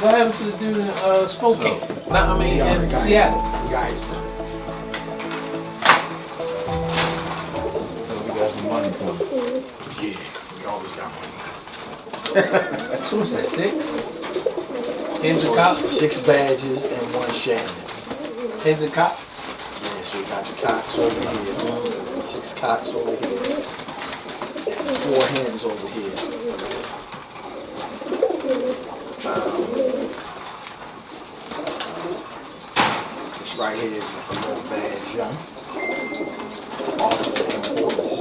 What happened to the dude in Spokane? I mean, in Seattle. So we got some money coming. Yeah, we always got money. So what's that, 6? Heads and cops? 6 badges and 1 Shannon. Heads and cops? Yeah, so we got the cocks over here, 6 cocks over here, and 4 hens over here. This right here is a little badge young. All of the importers.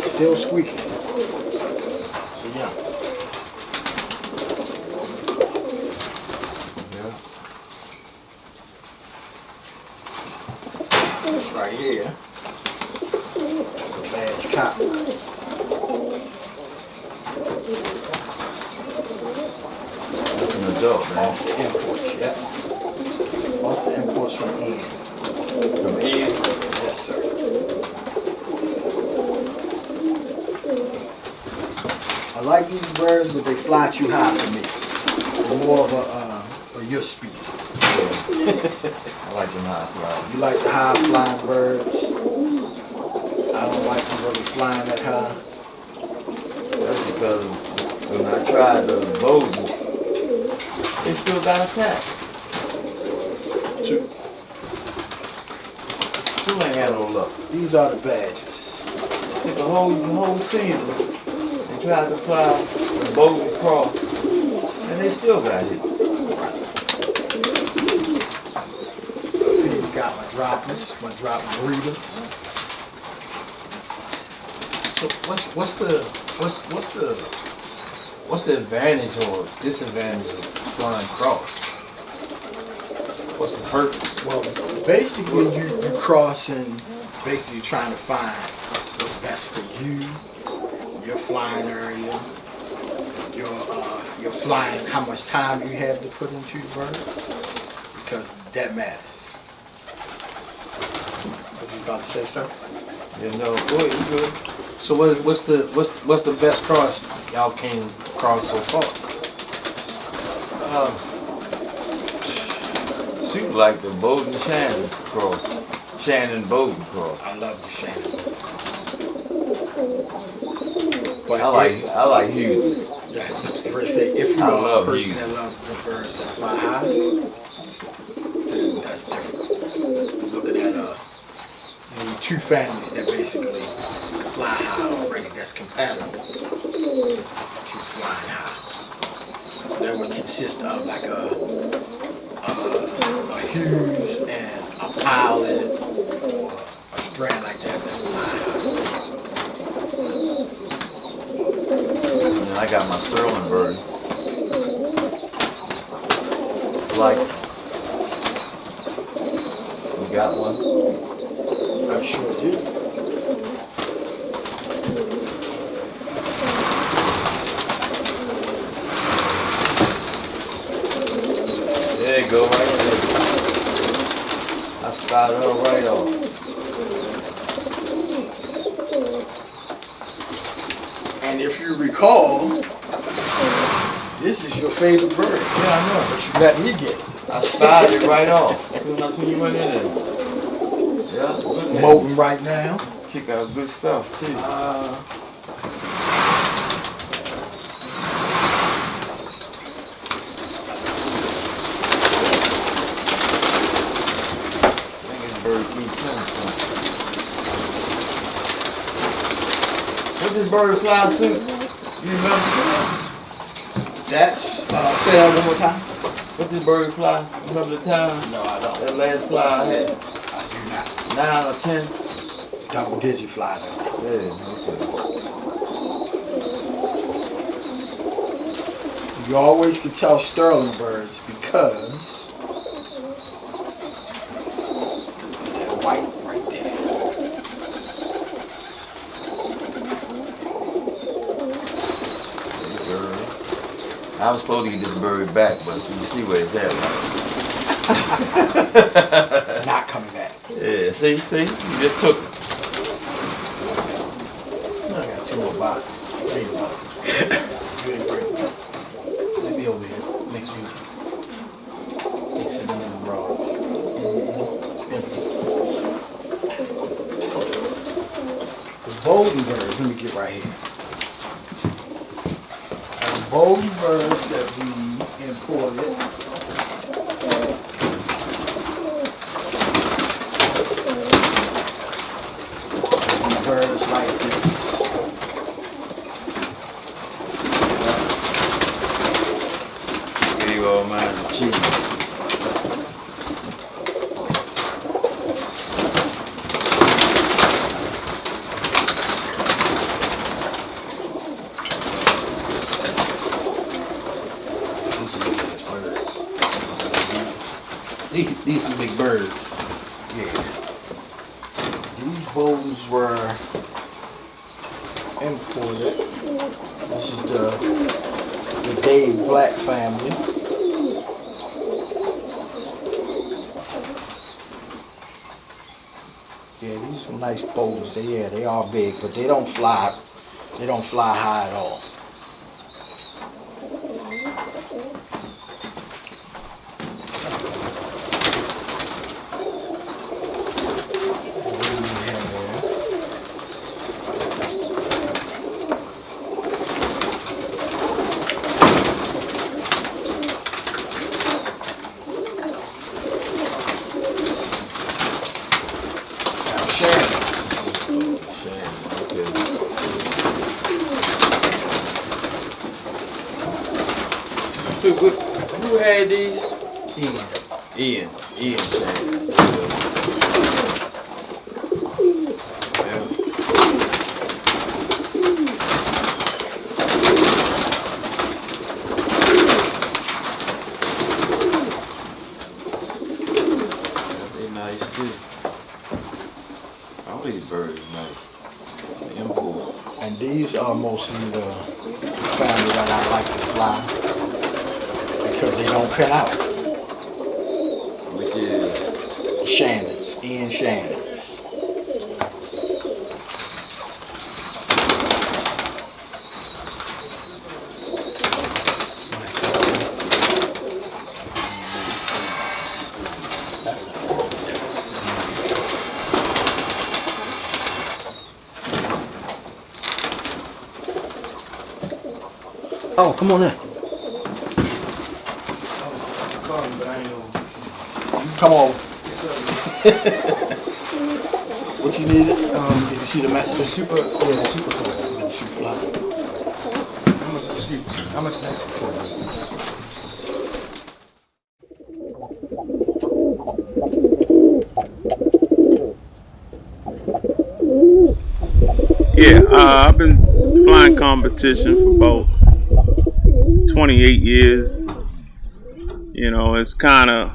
Still squeaking. So yeah. This right here is a badge cock. That's an adult, man. Off the imports, yeah. Off the imports from Ian. From Ian? Yes, sir. I like these birds, but they fly too high for me. They're more of a your speed. I like them high flying. You like the high flying birds. I don't like them really flying that high. That's because when I tried the Bowdens, they still got attacked. Still ain't had no luck. These are the badges. Took a whole season and tried to fly the Bowden cross, and they still got hit. Here you got my droppers, my drop breeders. So what's the advantage or disadvantage of flying cross? What's the purpose? Well, basically you crossing, basically trying to find what's best for you, your flying area, your flying, how much time you have to put into the birds, because that matters. Was you about to say something? You know, boy, you good. So what's the best cross y'all came across so far? Shoot like the Bowden Shannon cross. Shannon Bowden cross. I love the Shannon. I like Hughes. Yes, I was going to say, if you I are a love person you. that loves the birds that fly high, then that's different. You're looking at you need 2 families that basically fly high already, that's compatible to flying high. So that would consist of like a Hughes and a Pilot or a strand like that fly high. And I got my Sterling birds. Lights. We got one. I sure do. There you go, right there. I started her right off. And if you recall, this is your favorite bird. Yeah, I know. But you let me get it. I started it right off. That's when you went in there. Yeah, good. Molting right now. Kick out good stuff, too. I think this bird keeps telling something. What this bird fly suit? You remember? That's, say that one more time. What this bird fly? Remember the time? No, I don't. That last fly I had? I do not. 9 or 10? Double digit fly though. Yeah, okay. You always can tell Sterling birds because that white right there. Hey, bird. I was supposed to get this bird back, but you see where it's at, right? Not coming back. Yeah, see? You just took it. I got They be over here next week. They sitting in the garage. Empty. The golden birds, let me get right here. The golden birds that we imported. Birds like this. Give you all mine the cheese. These some big birds. Yeah. These bowls were imported. This is the Dave Black family. Yeah, these are some nice bowls. They are big, but they don't fly. They don't fly high at all. So who had these? Ian. Ian Shannon. They nice too. All these birds are nice. The import. And these are mostly the family that I like to fly because they don't pin out. Which is Shannons, Ian Shannons. Oh, come on in. Come on. What you needed? Did you see the message? The super, yeah, the super cool. The super fly. How much is that? Yeah, I've been flying competition for about 28 years. You know, it's kind of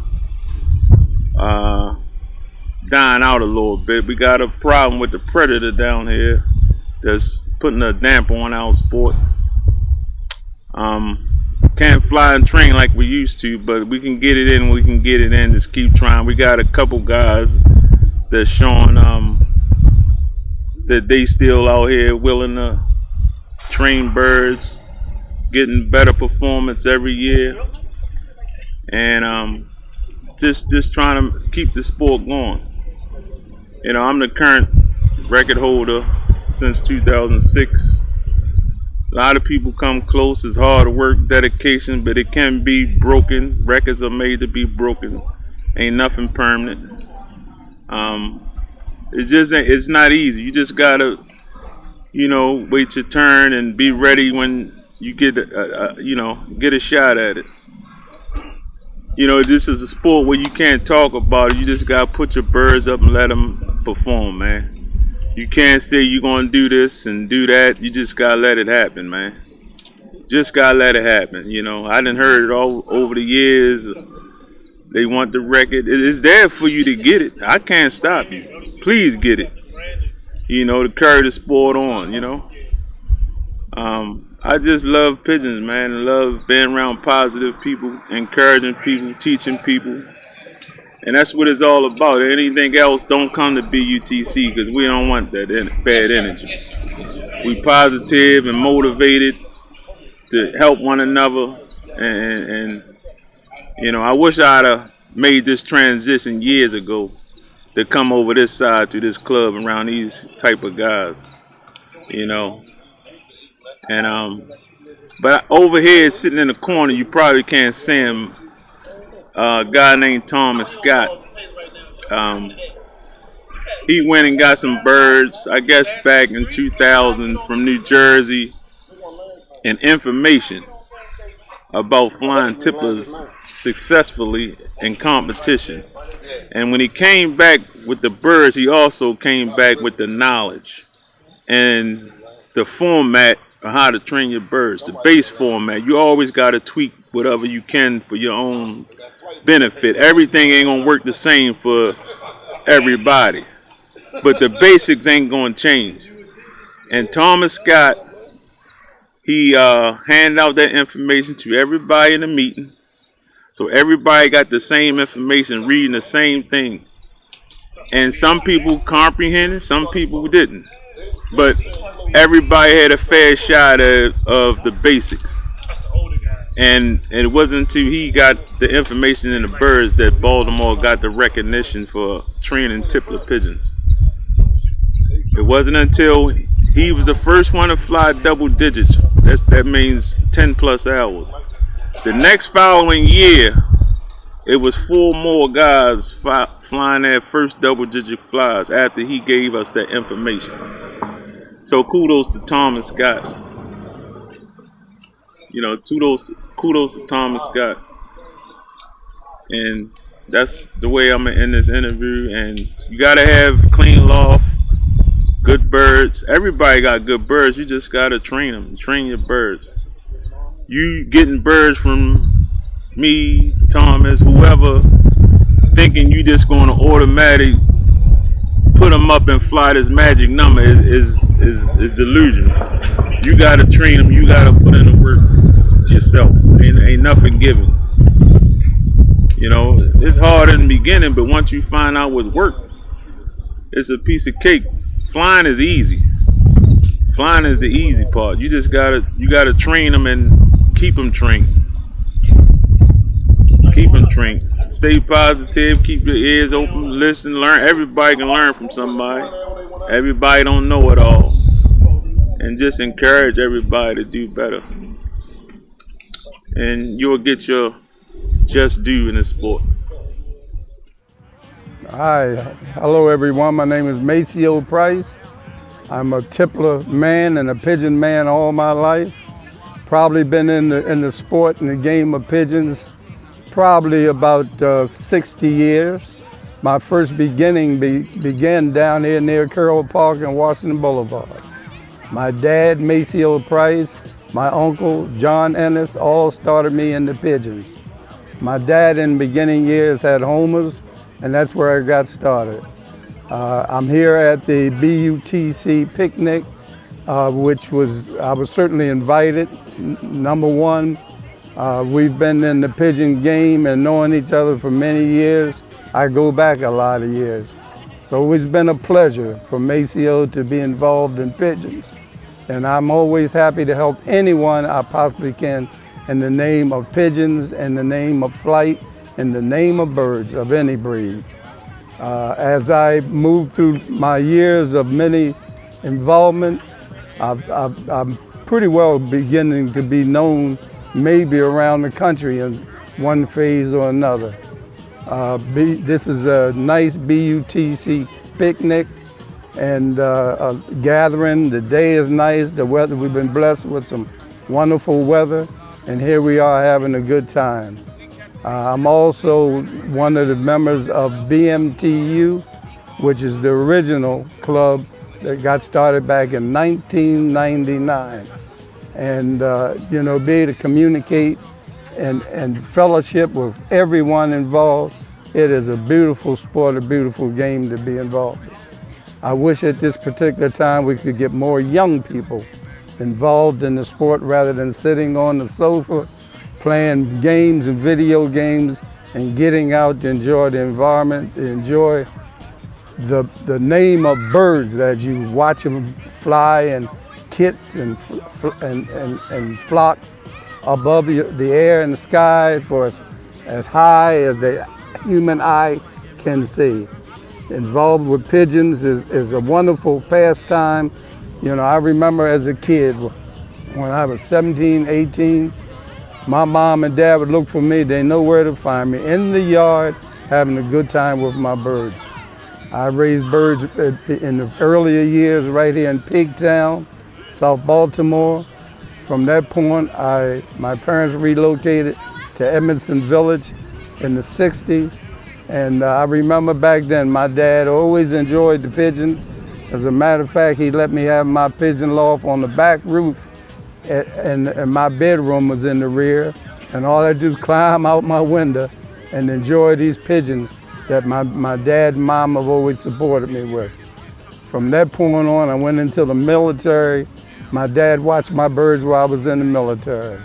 dying out a little bit. We got a problem with the predator down here that's putting a damper on our sport. Can't fly and train like we used to, but we can get it in. We can get it in. Just keep trying. We got a couple guys that's showing that they still out here willing to train birds, getting better performance every year, and just trying to keep the sport going. You know, I'm the current record holder since 2006. A lot of people come close. It's hard work, dedication, but it can be broken. Records are made to be broken. Ain't nothing permanent. It's not easy. You just gotta, wait your turn and be ready when you get, get a shot at it. This is a sport where you can't talk about it. You just gotta put your birds up and let them perform, man. You can't say you're gonna do this and do that. You just gotta let it happen, man. Just gotta let it happen. I done heard it all over the years. They want the record. It's there for you to get it. I can't stop you. Please get it. To carry the sport on. I just love pigeons, man. I love being around positive people, encouraging people, teaching people. And that's what it's all about. Anything else, don't come to BUTC because we don't want that bad energy. We positive and motivated to help one another. And you know, I wish I'd have made this transition years ago to come over this side to this club around these type of guys, you know. And but over here sitting in the corner, you probably can't see him, a guy named Thomas Scott. He went and got some birds, I guess back in 2000 from New Jersey, and information about flying tipplers successfully in competition. And when he came back with the birds, he also came back with the knowledge and the format of how to train your birds, the base format. You always got to tweak whatever you can for your own benefit. Everything ain't gonna work the same for everybody, but the basics ain't gonna change. And Thomas Scott, he handed out that information to everybody in the meeting, so everybody got the same information, reading the same thing. And some people comprehended, some people didn't, but everybody had a fair shot of the basics. And it wasn't until he got the information in the birds that Baltimore got the recognition for training Tippler pigeons. It wasn't until he was the first one to fly double digits. That means 10 plus hours. The next following year, it was 4 more guys flying their first double digit flies after he gave us that information. So kudos to Thomas Scott. You know, kudos to Thomas Scott. And that's the way I'm gonna end this interview. And you gotta have clean loft, good birds. Everybody got good birds. You just gotta train them. Train your birds. You getting birds from me, Thomas, whoever, thinking you just gonna automatically put them up and fly this magic number is delusional. You gotta train them. You gotta put in the work yourself. Ain't nothing given. You know, it's hard in the beginning, but once you find out what's work, it's a piece of cake. Flying is easy. Flying is the easy part. You just gotta train them and keep them trained. Keep them trained. Stay positive. Keep your ears open. Listen. Learn. Everybody can learn from somebody. Everybody don't know it all. And just encourage everybody to do better. And you'll get your just due in this sport. Hi, hello everyone. My name is Maceo Price. I'm a Tippler man and a pigeon man all my life. Probably been in the sport and the game of pigeons probably about 60 years. My first beginning began down here near Carroll Park and Washington Boulevard. My dad, Maceo Price, my uncle, John Ennis, all started me in the pigeons. My dad in the beginning years had homers, and that's where I got started. I'm here at the BUTC picnic, which I was certainly invited. Number one, we've been in the pigeon game and knowing each other for many years. I go back a lot of years. So it's been a pleasure for Maceo to be involved in pigeons. And I'm always happy to help anyone I possibly can in the name of pigeons, in the name of flight, in the name of birds of any breed. As I move through my years of many involvement, I'm pretty well beginning to be known maybe around the country in one phase or another. This is a nice BUTC picnic and a gathering. The day is nice, the weather, we've been blessed with some wonderful weather, and here we are having a good time. I'm also one of the members of BMTU, which is the original club that got started back in 1999. And you know, be able to communicate and fellowship with everyone involved, it is a beautiful sport, a beautiful game to be involved in. I wish at this particular time we could get more young people involved in the sport rather than sitting on the sofa playing games and video games and getting out to enjoy the environment, to enjoy the name of birds as you watch them fly and kits and flocks above the air and the sky for as high as the human eye can see. Involved with pigeons is a wonderful pastime. You know, I remember as a kid when I was 17, 18, my mom and dad would look for me. They know where to find me, in the yard, having a good time with my birds. I raised birds in the earlier years right here in Pigtown, South Baltimore. From that point, my parents relocated to Edmondson Village in the 60s. And I remember back then, my dad always enjoyed the pigeons. As a matter of fact, he let me have my pigeon loft on the back roof, and my bedroom was in the rear. And all I do is climb out my window and enjoy these pigeons that my dad and mom have always supported me with. From that point on, I went into the military. My dad watched my birds while I was in the military.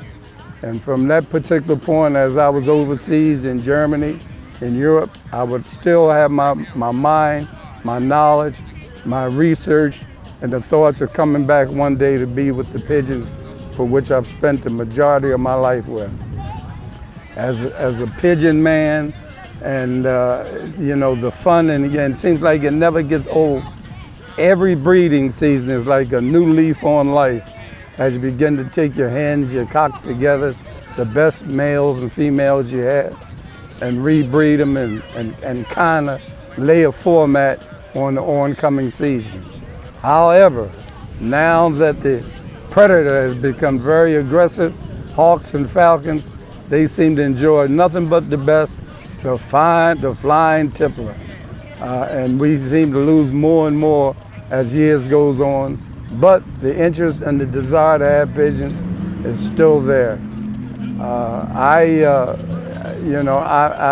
And from that particular point, as I was overseas in Germany, in Europe, I would still have my mind, my knowledge, my research, and the thoughts of coming back one day to be with the pigeons, for which I've spent the majority of my life with. As a pigeon man, and you know, the fun, and again, it seems like it never gets old. Every breeding season is like a new leaf on life. As you begin to take your hens, your cocks together, the best males and females you have, and rebreed them and kind of lay a format on the oncoming season. However, now that the predator has become very aggressive, hawks and falcons, they seem to enjoy nothing but the best, the flying Tippler. And we seem to lose more and more as years goes on, but the interest and the desire to have pigeons is still there. I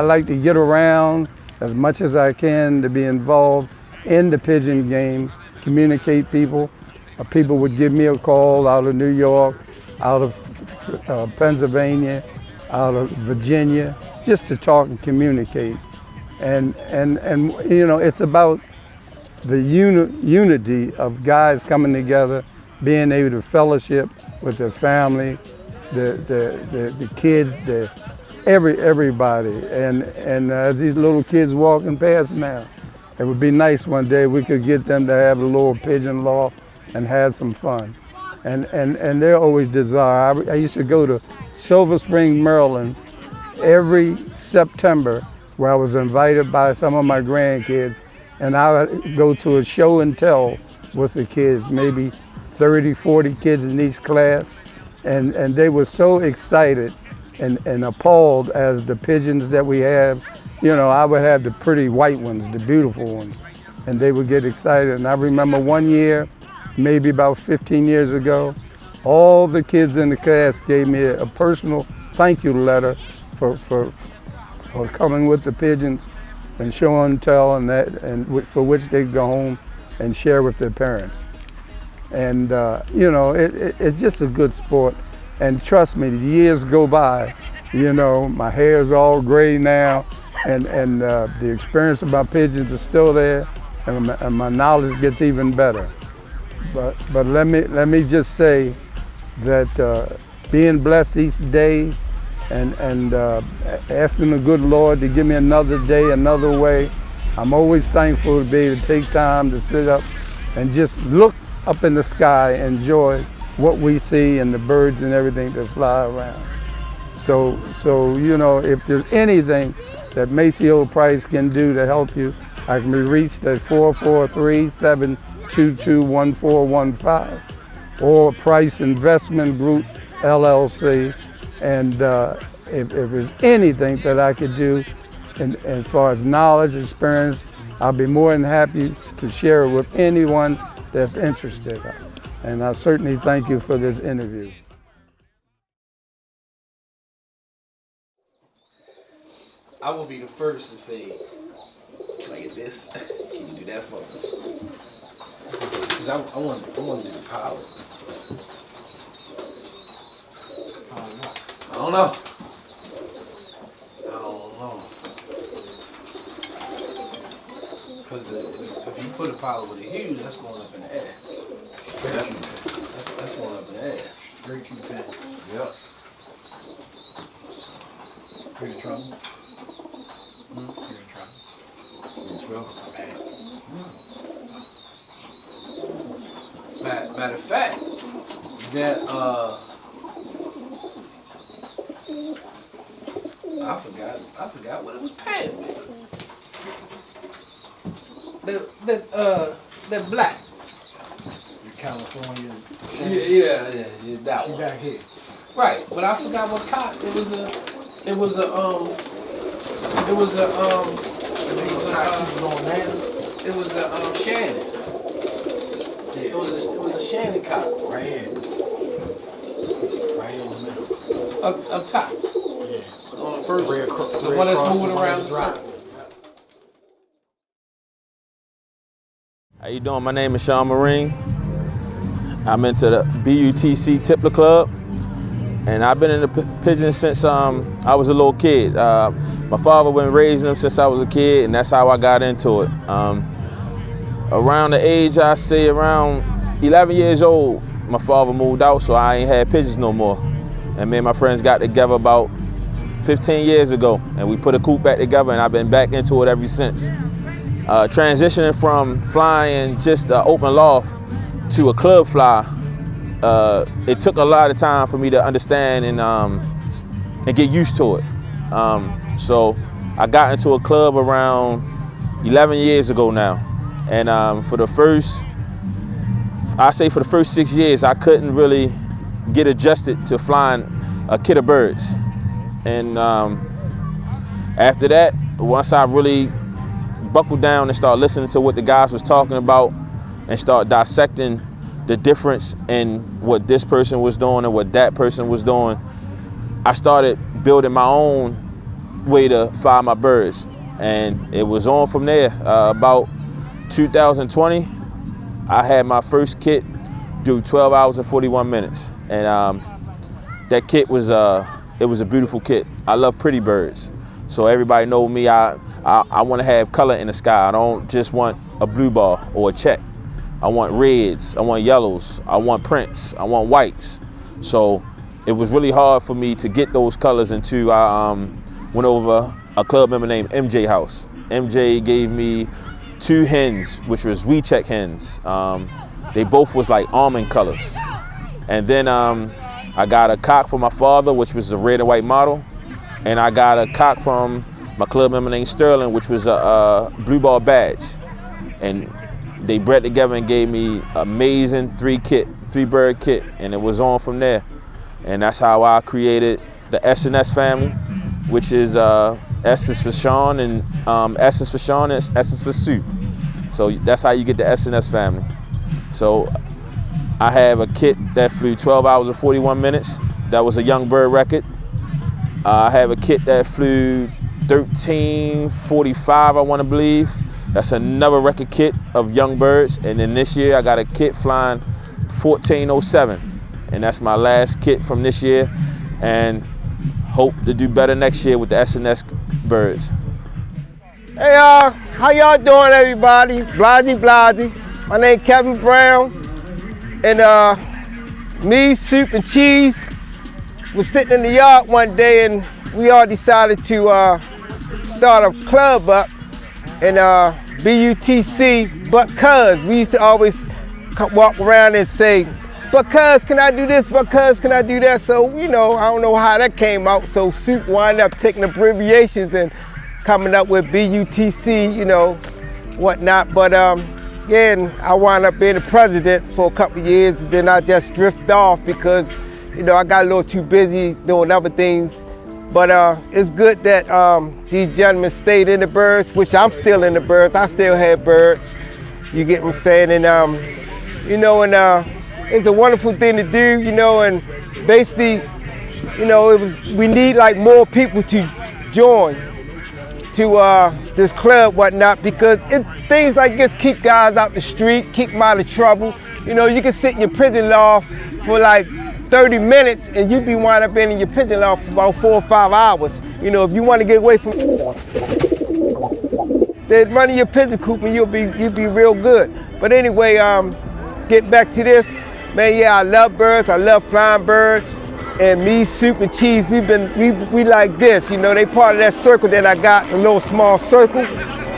like to get around as much as I can to be involved in the pigeon game, communicate people. People would give me a call out of New York, out of Pennsylvania, out of Virginia, just to talk and communicate. And you know, it's about the unity of guys coming together, being able to fellowship with their family, the kids, everybody. And as these little kids walking past now, it would be nice one day we could get them to have a little pigeon loft and have some fun. And they're always desire. I used to go to Silver Spring, Maryland every September, where I was invited by some of my grandkids, and I would go to a show and tell with the kids, maybe 30, 40 kids in each class. And they were so excited and appalled as the pigeons that we have. You know, I would have the pretty white ones, the beautiful ones, and they would get excited. And I remember one year, maybe about 15 years ago, all the kids in the class gave me a personal thank you letter for coming with the pigeons and show and tell, and for which they'd go home and share with their parents. And you know, it's just a good sport. And trust me, the years go by. You know, my hair's all gray now, and the experience about pigeons is still there, and my knowledge gets even better. But let me just say that being blessed each day, and asking the good Lord to give me another day, another way. I'm always thankful to be able to take time to sit up and just look up in the sky, enjoy what we see and the birds and everything that fly around. So you know, if there's anything that Maceo Price can do to help you, I can be reached at 443-722-1415 or Price Investment Group, LLC. And if there's anything that I could do as far as knowledge, experience, I'll be more than happy to share it with anyone that's interested. And I certainly thank you for this interview. I will be the first to say, can I get this? Can you do that for me? Because I want to do the pilot. I don't know. Because if you put a pilot with a huge, that's going up in the air. That's That's one up there. Straight to the pen. Yep. You in trouble? Hmm? You in trouble? In trouble. I'm asking. Matter of fact, that I forgot what it was paying me. That black. The California. Yeah, that She one. back here. Right, but I forgot what cop. It was a I think it's how she's going now. it was a Shannon. It Yeah. was a Shannon cop Right here. Right here in the middle. up top. Yeah. On the first, Red the one that's moving the around the drive. circle. How you doing? My name is Sean Marine. I'm into the BUTC Tippler Club, and I've been in the pigeon since I was a little kid. My father been raising them since I was a kid, and that's how I got into it. Around the age, I say around 11 years old, my father moved out, so I ain't had pigeons no more. And me and my friends got together about 15 years ago, and we put a coop back together, and I've been back into it ever since. Transitioning from flying just an open loft to a club fly, it took a lot of time for me to understand and get used to it. So I got into a club around 11 years ago now, and for the first 6 years, I couldn't really get adjusted to flying a kit of birds. And after that, once I really buckled down and start listening to what the guys was talking about and start dissecting the difference in what this person was doing and what that person was doing, I started building my own way to fly my birds. And it was on from there. About 2020, I had my first kit do 12 hours and 41 minutes. And that kit was, it was a beautiful kit. I love pretty birds. So everybody know me, I want to have color in the sky. I don't just want a blue ball or a check. I want reds, I want yellows, I want prints, I want whites. So it was really hard for me to get those colors until I went over a club member named MJ House. MJ gave me 2 hens, which was we check hens. They both was like almond colors. And then I got a cock for my father, which was a red and white model. And I got a cock from my club member named Sterling, which was a blue ball badge. And they bred together and gave me amazing 3-bird kit, and it was on from there. And that's how I created the S&S family, which is S is for Sean, and S is for Sean, and S is for Sue. So that's how you get the S&S family. So I have a kit that flew 12 hours and 41 minutes. That was a young bird record. I have a kit that flew 13:45, I want to believe. That's another record kit of young birds. And then this year I got a kit flying 14:07. And that's my last kit from this year. And hope to do better next year with the S&S birds. Hey y'all, how y'all doing everybody? Blasey. My name Kevin Brown. And me, Soup and Cheese was sitting in the yard one day, and we all decided to start a club up in BUTC, but cuz. We used to always walk around and say, but cuz, can I do this? But cuz, can I do that? So, you know, I don't know how that came out. So Soup wound up taking abbreviations and coming up with BUTC, you know, whatnot. But again, I wound up being the president for a couple of years, and then I just drifted off because, you know, I got a little too busy doing other things. But it's good that these gentlemen stayed in the birds, which I'm still in the birds. I still have birds. You get what I'm saying? And, you know, and it's a wonderful thing to do, you know, and basically, you know, we need like more people to join to this club, whatnot, because things like this keep guys out the street, keep them out of trouble. You know, you can sit in your pigeon loft for like 30 minutes and you be wind up in your pigeon loft for about 4 or 5 hours. You know, if you want to get away from then run in your pigeon coop and you'll be real good. But anyway, get back to this. Man, yeah, I love birds. I love flying birds. And me, Soup, and Cheese, we like this. You know, they part of that circle that I got, a little small circle.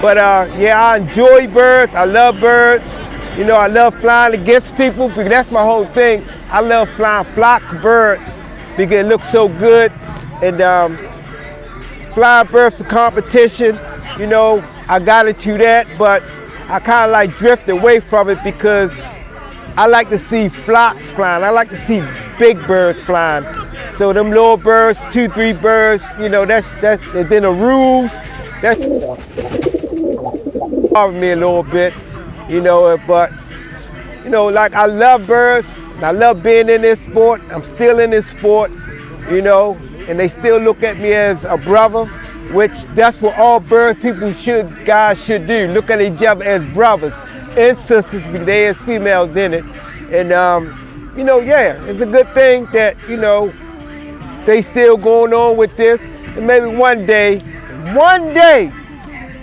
But yeah, I enjoy birds. I love birds. You know, I love flying against people because that's my whole thing. I love flying flock birds because it looks so good. And flying birds for competition, you know, I got into that, but I kind of like drift away from it because I like to see flocks flying. I like to see big birds flying. So them little birds, 2, 3 birds, you know, that's and then the rules, that's bothering me a little bit, you know, but, you know, like I love birds, I love being in this sport, I'm still in this sport, you know, and they still look at me as a brother, which that's what all bird people guys should do, look at each other as brothers and sisters because there's females in it. And, you know, yeah, it's a good thing that, you know, they still going on with this. And maybe one day,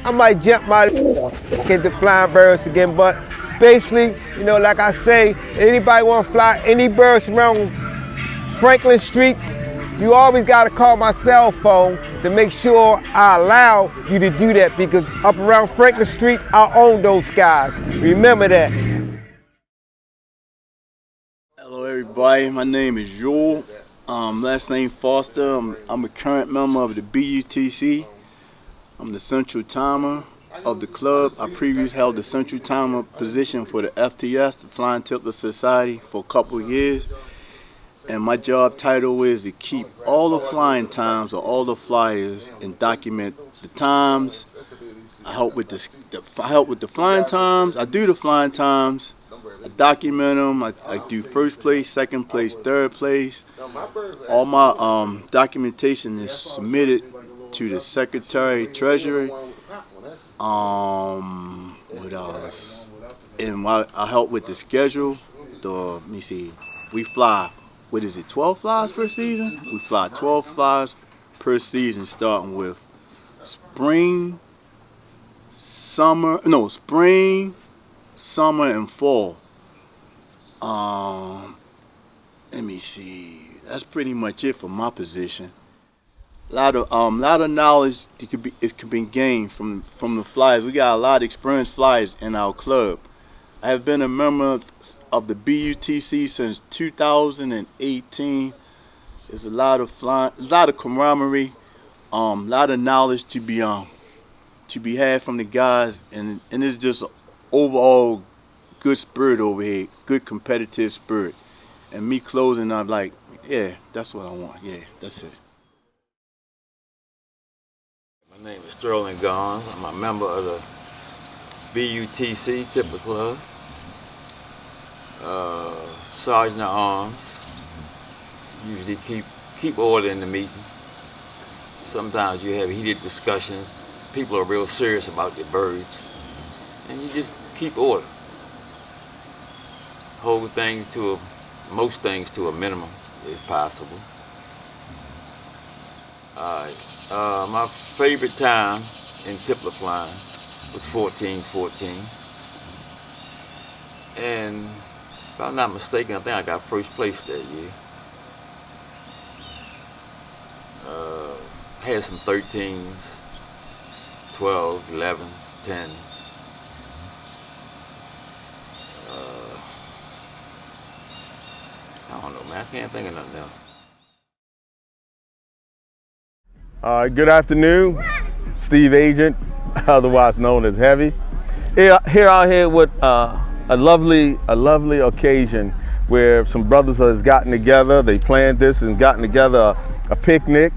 I might jump my into flying birds again. But basically, you know, like I say, anybody want to fly any birds around Franklin Street, you always got to call my cell phone to make sure I allow you to do that because up around Franklin Street, I own those skies. Remember that. Hello everybody, my name is Joel, last name Foster. I'm a current member of the BUTC. I'm the central timer of the club. I previously held the central timer position for the FTS, the Flying Tippler Society, for a couple of years. And my job title is to keep all the flying times of all the flyers and document the times. I help with the flying times. I do the flying times. I document them. I do first place, second place, third place. All my documentation is submitted to the Secretary Treasury. What else? And I help with the schedule. Let me see. We fly. What is it, 12 flies per season? We fly 12 flies per season, starting with spring, summer, and fall. Let me see. That's pretty much it for my position. A lot of knowledge that could be gained from the flyers. We got a lot of experienced flyers in our club. I have been a member of the BUTC since 2018. There's a lot of flying, a lot of camaraderie, a lot of knowledge to be had from the guys, and it's just an overall good spirit over here, good competitive spirit. And me closing, I'm like, yeah, that's what I want. Yeah, that's it. My name is Sterling Gons. I'm a member of the BUTC Tippler Club. Sergeant at Arms. Usually keep order in the meeting. Sometimes you have heated discussions. People are real serious about their birds, and you just keep order. Hold most things to a minimum if possible. My favorite time in Tippler flying was 14-14. And if I'm not mistaken, I think I got first place that year. Had some 13s, 12s, 11s, 10s. I don't know, man. I can't think of nothing else. Good afternoon, Steve Agent, otherwise known as Heavy. Here out here with a lovely occasion where some brothers has gotten together. They planned this and gotten together a picnic,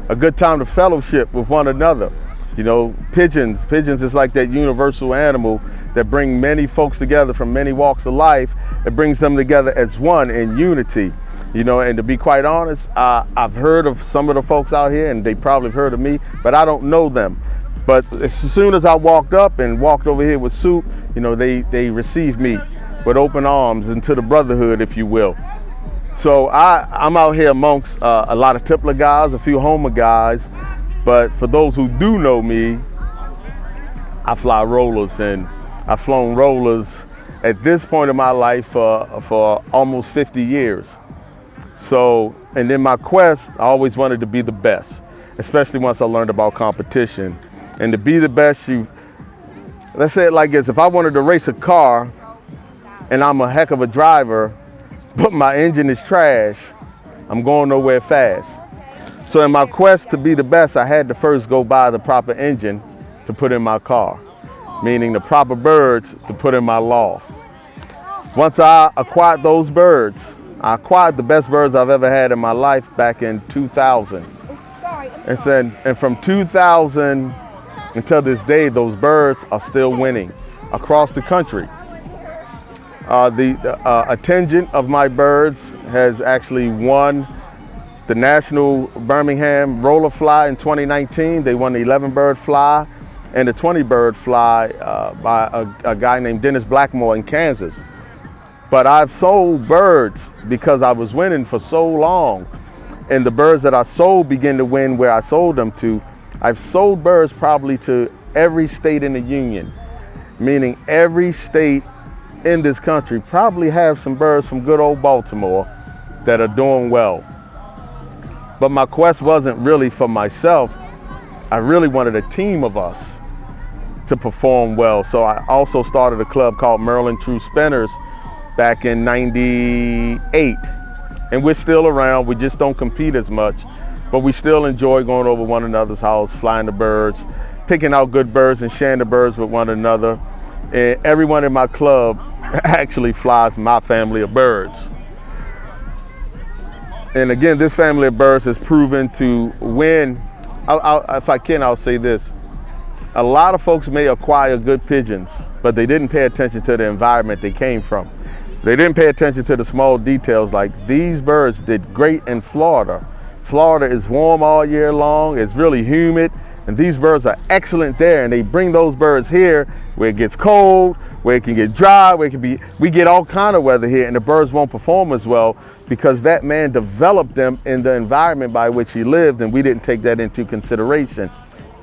a good time to fellowship with one another. You know, pigeons is like that universal animal that bring many folks together from many walks of life. It brings them together as one in unity. You know, and to be quite honest, I've heard of some of the folks out here, and they probably have heard of me, but I don't know them. But as soon as I walked up and walked over here with Soup, you know, they received me with open arms into the brotherhood, if you will. So I'm out here amongst a lot of Tippler guys, a few Homer guys, but for those who do know me, I fly rollers, and I've flown rollers at this point in my life for almost 50 years. So, and in my quest, I always wanted to be the best, especially once I learned about competition. And to be the best, let's say it like this, if I wanted to race a car and I'm a heck of a driver, but my engine is trash, I'm going nowhere fast. So in my quest to be the best, I had to first go buy the proper engine to put in my car, meaning the proper birds to put in my loft. Once I acquired those birds, I acquired the best birds I've ever had in my life back in 2000. And from 2000 until this day, those birds are still winning across the country. The attendant of my birds has actually won the National Birmingham Roller Fly in 2019. They won the 11-bird fly and the 20-bird fly by a guy named Dennis Blackmore in Kansas. But I've sold birds because I was winning for so long. And the birds that I sold begin to win where I sold them to. I've sold birds probably to every state in the union, meaning every state in this country probably have some birds from good old Baltimore that are doing well. But my quest wasn't really for myself. I really wanted a team of us to perform well. So I also started a club called Maryland True Spinners back in '98. And we're still around, we just don't compete as much, but we still enjoy going over one another's house, flying the birds, picking out good birds and sharing the birds with one another. And everyone in my club actually flies my family of birds. And again, this family of birds has proven to win. If I can, I'll say this. A lot of folks may acquire good pigeons, but they didn't pay attention to the environment they came from. They didn't pay attention to the small details, like these birds did great in Florida. Florida is warm all year long, it's really humid, and these birds are excellent there, and they bring those birds here where it gets cold, where it can get dry, where it can be, we get all kind of weather here, and the birds won't perform as well because that man developed them in the environment by which he lived, and we didn't take that into consideration.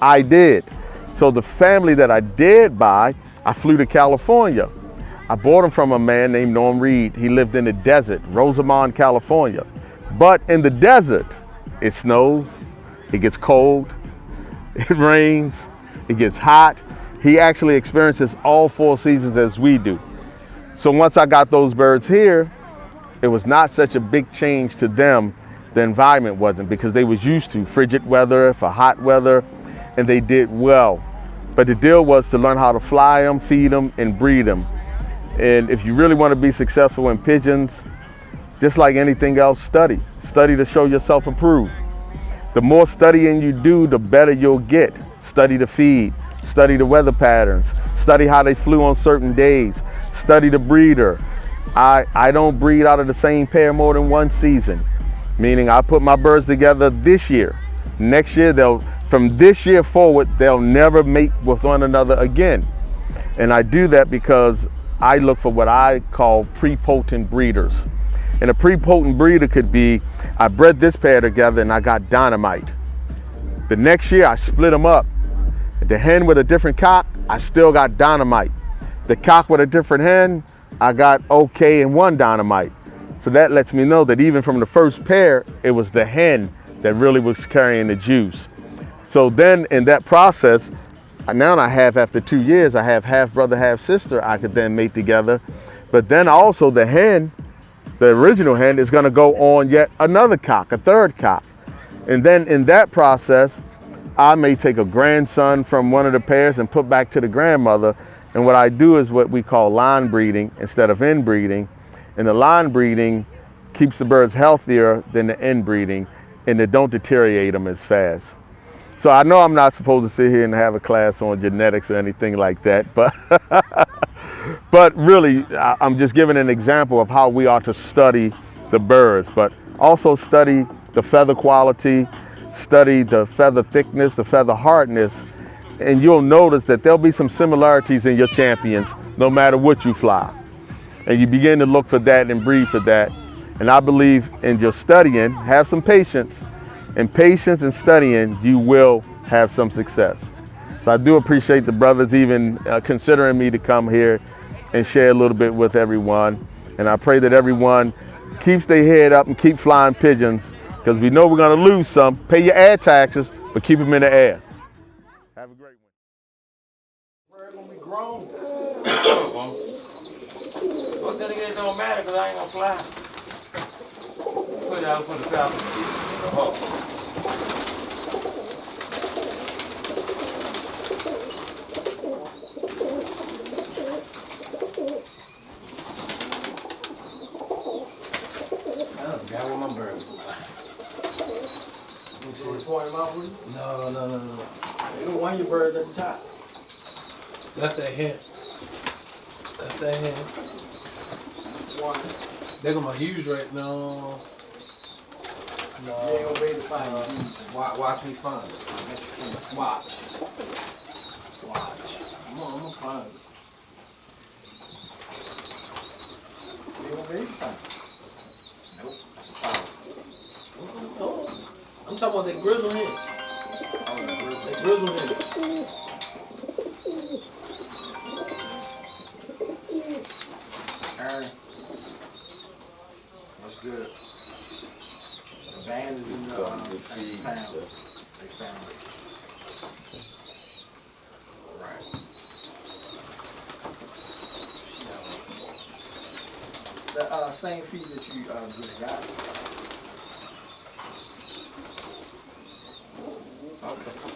I did. So the family that I did buy, I flew to California. I bought them from a man named Norm Reed. He lived in the desert, Rosamond, California. But in the desert, it snows, it gets cold, it rains, it gets hot. He actually experiences all 4 seasons as we do. So once I got those birds here, it was not such a big change to them. The environment wasn't, because they was used to frigid weather, for hot weather, and they did well. But the deal was to learn how to fly them, feed them, and breed them. And if you really want to be successful in pigeons, just like anything else, study. Study to show yourself approved. The more studying you do, the better you'll get. Study the feed, study the weather patterns, study how they flew on certain days, study the breeder. I don't breed out of the same pair more than 1 season, meaning I put my birds together this year. Next year, from this year forward, they'll never mate with one another again. And I do that because I look for what I call prepotent breeders. And a prepotent breeder could be, I bred this pair together and I got dynamite. The next year I split them up. The hen with a different cock, I still got dynamite. The cock with a different hen, I got okay and 1 dynamite. So that lets me know that even from the first pair, it was the hen that really was carrying the juice. So then in that process, now I have, after 2 years, I have half brother, half sister I could then mate together. But then also the hen, the original hen, is gonna go on yet another cock, a 3rd cock. And then in that process, I may take a grandson from one of the pairs and put back to the grandmother. And what I do is what we call line breeding instead of inbreeding. And the line breeding keeps the birds healthier than the inbreeding, and they don't deteriorate them as fast. So I know I'm not supposed to sit here and have a class on genetics or anything like that, but really, I'm just giving an example of how we are to study the birds, but also study the feather quality, study the feather thickness, the feather hardness, and you'll notice that there'll be some similarities in your champions no matter what you fly. And you begin to look for that and breed for that. And I believe in just studying, have some patience. In patience and studying, you will have some success. So I do appreciate the brothers even considering me to come here and share a little bit with everyone. And I pray that everyone keeps their head up and keep flying pigeons, because we know we're going to lose some. Pay your air taxes, but keep them in the air. Have a great one. Bird gonna be grown. Well, then again, it don't matter because I ain't gonna fly. Put it out for the falcon to get the hawk. I forgot where my bird was. You see the point out with you? No. You don't want your birds at the top. That's that hen. That's that hen. One. They're gonna use right now. You ain't gonna be able to find them. Watch me find it. Watch. I'm gonna find it. You ain't gonna be able to find them. Nope, that's a foul. I'm talking about that grizzle hen. That grizzle hen. Aaron. That's good. The band is in the pound. They found it. Right. The same feed that you just got. Okay.